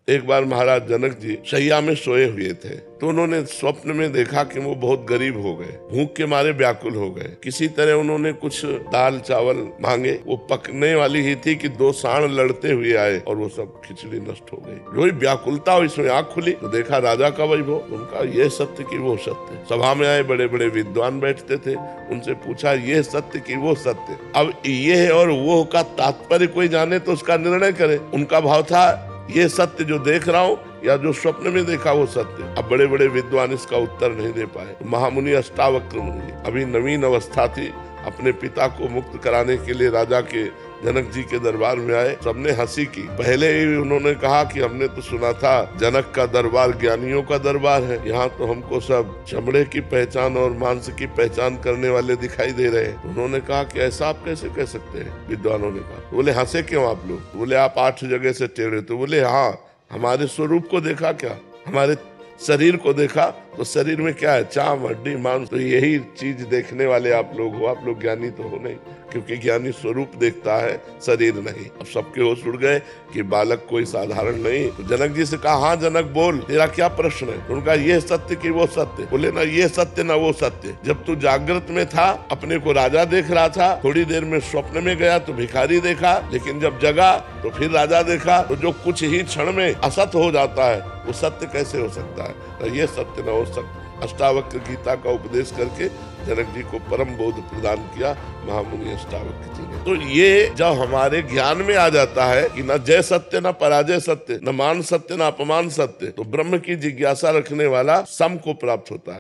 एक बार महाराज जनक जी शैया में सोए हुए थे, तो उन्होंने स्वप्न में देखा कि वो बहुत गरीब हो गए, भूख के मारे व्याकुल हो गए। किसी तरह उन्होंने कुछ दाल चावल मांगे, वो पकने वाली ही थी कि 2 सांड लड़ते हुए आए और वो सब खिचड़ी नष्ट हो गई। जो व्याकुलता हुई, इसमें आंख खुली तो देखा राजा का वैभव। उनका ये सत्य कि वो सत्य। सभा में आए बड़े बड़े विद्वान बैठते थे, उनसे पूछा ये सत्य कि वो सत्य। अब ये और वो का तात्पर्य कोई जाने तो उसका निर्णय करे। उनका भाव था ये सत्य जो देख रहा हूँ या जो स्वप्न में देखा वो सत्य। अब बड़े बड़े विद्वान इसका उत्तर नहीं दे पाए। महामुनि अष्टावक्र मुनि अभी नवीन अवस्था थी, अपने पिता को मुक्त कराने के लिए राजा के जनक जी के दरबार में आए। सबने हंसी की। पहले ही उन्होंने कहा कि हमने तो सुना था जनक का दरबार ज्ञानियों का दरबार है, यहाँ तो हमको सब चमड़े की पहचान और मांस की पहचान करने वाले दिखाई दे रहे हैं। उन्होंने कहा कि ऐसा आप कैसे कह सकते हैं? विद्वानों ने कहा। बोले हंसे क्यों आप लोग? बोले आप 8 जगह से टेढ़े। तो बोले हाँ, हमारे स्वरूप को देखा क्या? हमारे शरीर को देखा तो शरीर में क्या है? चाम हड्डी मांस। तो यही चीज देखने वाले आप लोग हो। आप लोग ज्ञानी तो हो नहीं, क्योंकि ज्ञानी स्वरूप देखता है, शरीर नहीं। अब सबके होश उड़ गए कि बालक कोई साधारण नहीं। तो जनक जी से कहा हाँ जनक बोल, तेरा क्या प्रश्न है? तो उनका ये सत्य कि वो सत्य। बोले ना ये सत्य ना वो सत्य। जब तू जागृत में था अपने को राजा देख रहा था, थोड़ी देर में स्वप्न में गया तो भिखारी देखा, लेकिन जब जगा तो फिर राजा देखा। तो जो कुछ ही क्षण में असत हो जाता है वो सत्य कैसे हो सकता है? तो ये सत्य न हो सकता। अष्टावक्र गीता का उपदेश करके जनक जी को परम बोध प्रदान किया महामुनि अष्टावक्र जी ने। तो ये जब हमारे ज्ञान में आ जाता है कि न जय सत्य न पराजय सत्य, न मान सत्य न अपमान सत्य, तो ब्रह्म की जिज्ञासा रखने वाला सम को प्राप्त होता है।